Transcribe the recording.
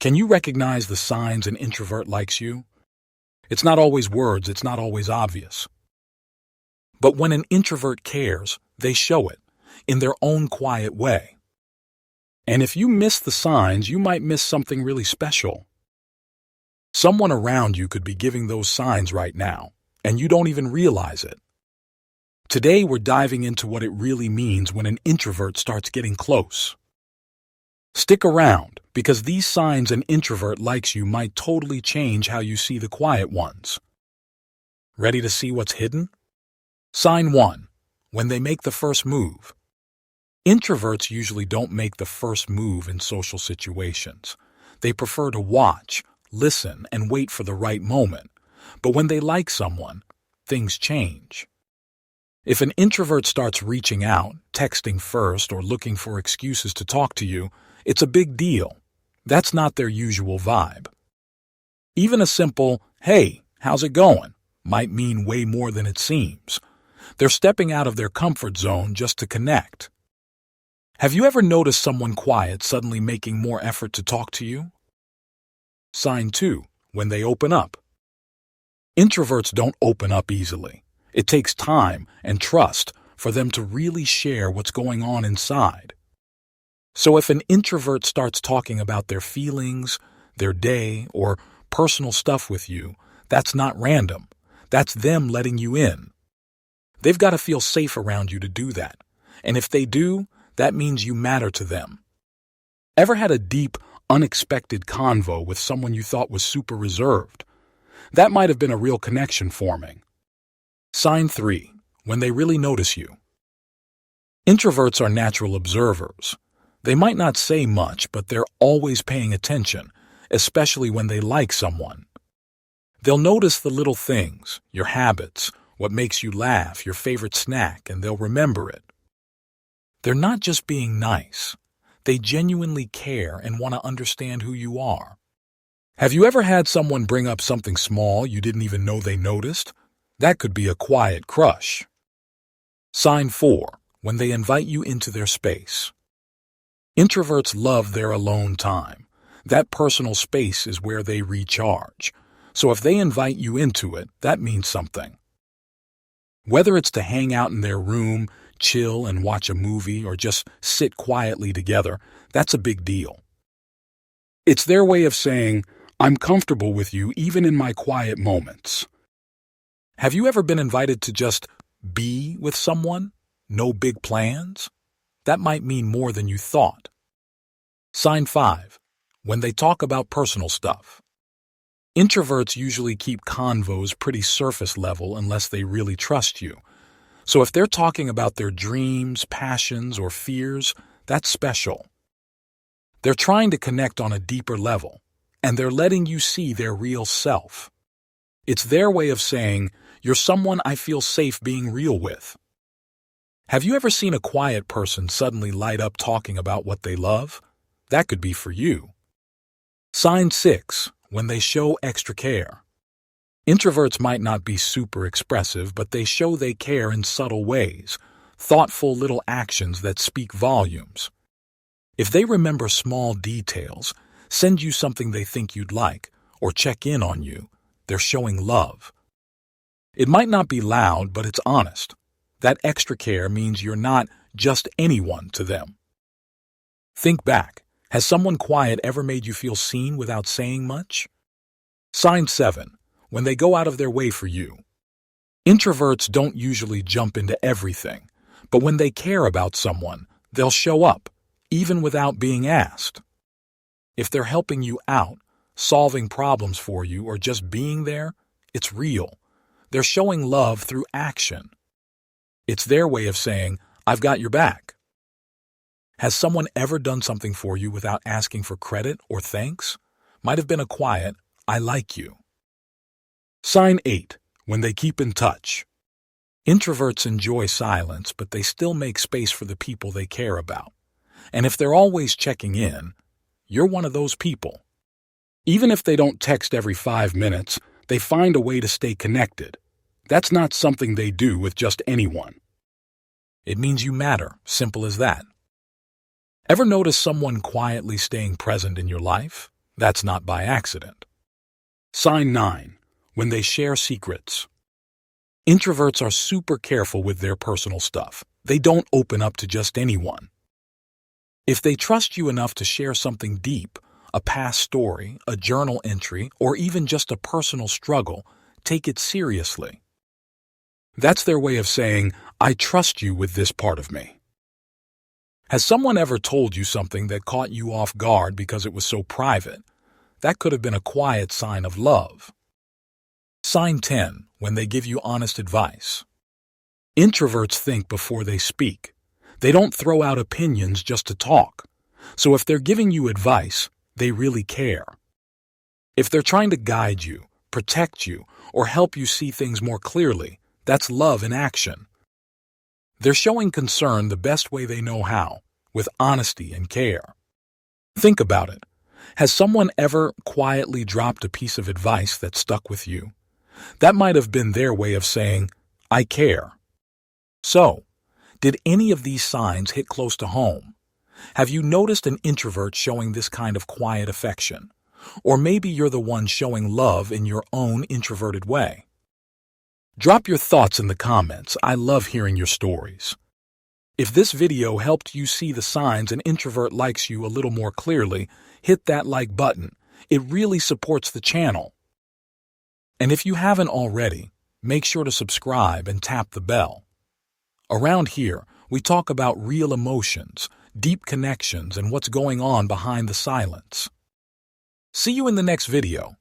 Can you recognize the signs an introvert likes you? It's not always words, it's not always obvious. But when an introvert cares, they show it, in their own quiet way. And if you miss the signs, you might miss something really special. Someone around you could be giving those signs right now, and you don't even realize it. Today we're diving into what it really means when an introvert starts getting close. Stick around, because these signs an introvert likes you might totally change how you see the quiet ones. Ready to see what's hidden? Sign 1. When they make the first move. Introverts usually don't make the first move in social situations. They prefer to watch, listen, and wait for the right moment. But when they like someone, things change. If an introvert starts reaching out, texting first, or looking for excuses to talk to you, it's a big deal. That's not their usual vibe. Even a simple, "Hey, how's it going?" might mean way more than it seems. They're stepping out of their comfort zone just to connect. Have you ever noticed someone quiet suddenly making more effort to talk to you? Sign 2. When they open up. Introverts don't open up easily. It takes time and trust for them to really share what's going on inside. So if an introvert starts talking about their feelings, their day, or personal stuff with you, that's not random. That's them letting you in. They've got to feel safe around you to do that. And if they do, that means you matter to them. Ever had a deep, unexpected convo with someone you thought was super reserved? That might have been a real connection forming. Sign 3. When they really notice you. Introverts are natural observers. They might not say much, but they're always paying attention, especially when they like someone. They'll notice the little things, your habits, what makes you laugh, your favorite snack, and they'll remember it. They're not just being nice. They genuinely care and want to understand who you are. Have you ever had someone bring up something small you didn't even know they noticed? That could be a quiet crush. Sign 4. When they invite you into their space. Introverts love their alone time. That personal space is where they recharge. So if they invite you into it, that means something. Whether it's to hang out in their room, chill and watch a movie, or just sit quietly together, that's a big deal. It's their way of saying, "I'm comfortable with you even in my quiet moments." Have you ever been invited to just be with someone? No big plans? That might mean more than you thought. Sign 5. When they talk about personal stuff. Introverts usually keep convos pretty surface level unless they really trust you. So if they're talking about their dreams, passions, or fears, that's special. They're trying to connect on a deeper level, and they're letting you see their real self. It's their way of saying, "You're someone I feel safe being real with." Have you ever seen a quiet person suddenly light up talking about what they love? That could be for you. Sign 6. When they show extra care. Introverts might not be super expressive, but they show they care in subtle ways, thoughtful little actions that speak volumes. If they remember small details, send you something they think you'd like, or check in on you, they're showing love. It might not be loud, but it's honest. That extra care means you're not just anyone to them. Think back. Has someone quiet ever made you feel seen without saying much? Sign 7. When they go out of their way for you. Introverts don't usually jump into everything, but when they care about someone, they'll show up, even without being asked. If they're helping you out, solving problems for you, or just being there, it's real. They're showing love through action. It's their way of saying, "I've got your back." Has someone ever done something for you without asking for credit or thanks? Might have been a quiet, "I like you." Sign 8. When they keep in touch. Introverts enjoy silence, but they still make space for the people they care about. And if they're always checking in, you're one of those people. Even if they don't text every 5 minutes, they find a way to stay connected. That's not something they do with just anyone. It means you matter, simple as that. Ever notice someone quietly staying present in your life? That's not by accident. Sign 9. When they share secrets. Introverts are super careful with their personal stuff. They don't open up to just anyone. If they trust you enough to share something deep, a past story, a journal entry, or even just a personal struggle, take it seriously. That's their way of saying, I trust you with this part of me. Has someone ever told you something that caught you off guard because it was so private? That could have been a quiet sign of love. Sign 10. When they give you honest advice. Introverts think before they speak. They don't throw out opinions just to talk. So if they're giving you advice, they really care. If they're trying to guide you, protect you, or help you see things more clearly, that's love in action. They're showing concern the best way they know how, with honesty and care. Think about it. Has someone ever quietly dropped a piece of advice that stuck with you? That might have been their way of saying, I care. So, did any of these signs hit close to home? Have you noticed an introvert showing this kind of quiet affection? Or maybe you're the one showing love in your own introverted way. Drop your thoughts in the comments. I love hearing your stories. If this video helped you see the signs an introvert likes you a little more clearly, hit that like button. It really supports the channel. And if you haven't already, make sure to subscribe and tap the bell. Around here, we talk about real emotions, deep connections, and what's going on behind the silence. See you in the next video.